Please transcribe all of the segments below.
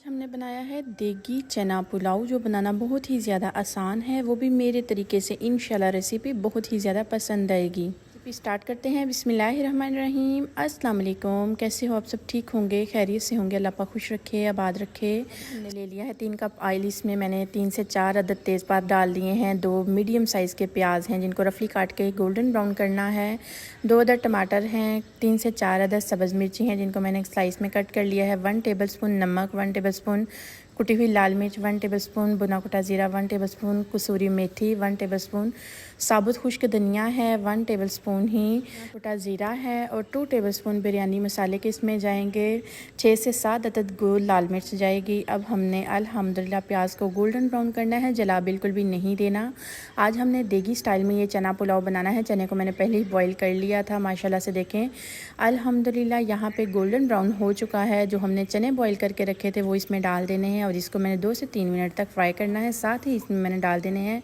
हमने बनाया है देगी चना पुलाव, जो बनाना बहुत ही ज़्यादा आसान है, वो भी मेरे तरीके से। इंशाल्लाह रेसिपी बहुत ही ज़्यादा पसंद आएगी। रेसिपी स्टार्ट करते हैं। बिस्मिल्लाहिर्रहमानिर्रहीम। अस्सलाम वालेकुम। कैसे हो आप सब? ठीक होंगे, खैरियत से होंगे। अल्लाह पाक खुश रखे, आबाद रखे। हमने ले लिया है 3 कप ऑयल। इसमें मैंने 3 से 4 अदद तेज़पात डाल दिए हैं। 2 मीडियम साइज़ के प्याज हैं जिनको रफली काट के गोल्डन ब्राउन करना है। 2 अदद टमाटर हैं। 3 से 4 अदद सब्ज़ मिर्ची हैं जिनको मैंने एक स्लाइस में कट कर लिया है। 1 टेबलस्पून नमक, 1 टेबलस्पून कुटी हुई लाल मिर्च, 1 टेबलस्पून भुना कुटा ज़ीरा, 1 टेबलस्पून कसूरी मेथी, 1 टेबलस्पून साबुत खुश्क धनिया है, 1 टेबलस्पून ही कुटा ज़ीरा है और 2 टेबलस्पून बिरयानी मसाले के इसमें जाएंगे। 6 से 7 अदद गोल लाल मिर्च जाएगी। अब हमने अल्हम्दुलिल्लाह प्याज को गोल्डन ब्राउन करना है, जला बिल्कुल भी नहीं देना। आज हमने देगी स्टाइल में ये चना पुलाव बनाना है। चने को मैंने पहले ही बॉईल कर लिया था। माशाल्लाह से देखें अल्हम्दुलिल्लाह यहाँ पे गोल्डन ब्राउन हो चुका है। जो हमने चने बॉईल करके रखे थे वो इसमें डाल देने हैं और इसको मैंने 2 से 3 मिनट तक फ्राई करना है। साथ ही इसमें मैंने डाल देने हैं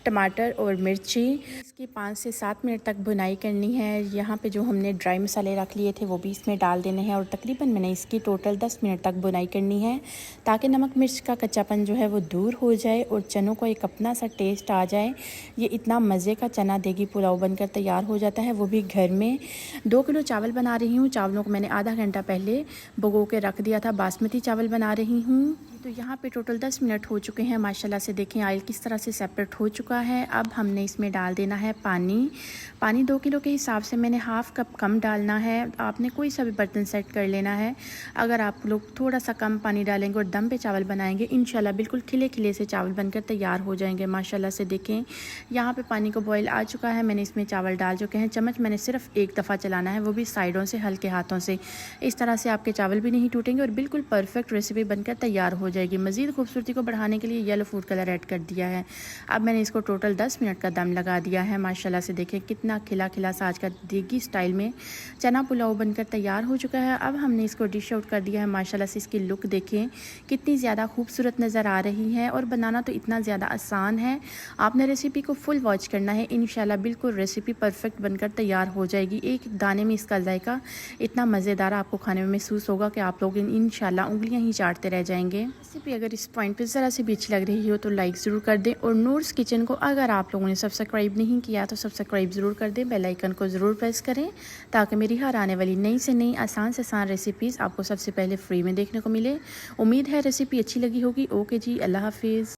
टमाटर और मिर्ची। इसकी 5 से 7 मिनट तक भुनाई करनी है। यहाँ पे जो हमने ड्राई मसाले रख लिए थे वो भी इसमें डाल देने हैं और तकरीबन मैंने इसकी टोटल 10 मिनट तक भुनाई करनी है, ताकि नमक मिर्च का कच्चापन जो है वो दूर हो जाए और चनों को एक अपना सा टेस्ट आ जाए। ये इतना मज़े का चना देगी पुलाव बनकर तैयार हो जाता है, वो भी घर में। 2 किलो चावल बना रही हूँ। चावलों को मैंने आधा घंटा पहले भिगो के रख दिया था। बासमती चावल बना रही हूँ। तो यहाँ पे टोटल 10 मिनट हो चुके हैं। माशाल्लाह से देखें ऑयल किस तरह से सेपरेट हो चुका है। अब हमने इसमें डाल देना है पानी। 2 किलो के हिसाब से मैंने हाफ़ कप कम डालना है। आपने कोई सा भी बर्तन सेट कर लेना है। अगर आप लोग थोड़ा सा कम पानी डालेंगे और दम पे चावल बनाएंगे, इंशाल्लाह बिल्कुल खिले खिले से चावल बनकर तैयार हो जाएंगे। माशाल्लाह से देखें यहाँ पे पानी को बॉयल आ चुका है। मैंने इसमें चावल डाल चुके हैं। चम्मच मैंने सिर्फ एक दफ़ा चलाना है, वो भी साइडों से हल्के हाथों से। इस तरह से आपके चावल भी नहीं टूटेंगे और बिल्कुल परफेक्ट रेसिपी बनकर तैयार हो जाएगी। मज़ीद खूबसूरती को बढ़ाने के लिए येलो फूड कलर ऐड कर दिया है। अब मैंने इसको टोटल 10 मिनट का दम लगा दिया है। माशाल्लाह से देखें कितना खिला खिला सा आज का देगी स्टाइल में चना पुलाव बनकर तैयार हो चुका है। अब हमने इसको डिश आउट कर दिया है। माशाल्लाह से इसकी लुक देखें कितनी ज़्यादा खूबसूरत नज़र आ रही है और बनाना तो इतना ज़्यादा आसान है। आपने रेसिपी को फुल वॉच करना है, इंशाल्लाह बिल्कुल रेसिपी परफेक्ट बनकर तैयार हो जाएगी। एक दाने में इसका जायका इतना मज़ेदार आपको खाने में महसूस होगा कि आप लोग इंशाल्लाह उंगलियां ही चाटते रह जाएंगे। रेसिपी अगर इस पॉइंट पे ज़रा सी भी अच्छी लग रही हो तो लाइक ज़रूर कर दें और नूर्स किचन को अगर आप लोगों ने सब्सक्राइब नहीं किया तो सब्सक्राइब ज़रूर कर दें। बेल आइकन को ज़रूर प्रेस करें ताकि मेरी हर आने वाली नई से नई आसान से आसान रेसिपीज़ आपको सबसे पहले फ्री में देखने को मिले। उम्मीद है रेसिपी अच्छी लगी होगी। ओके जी, अल्लाह हाफिज़।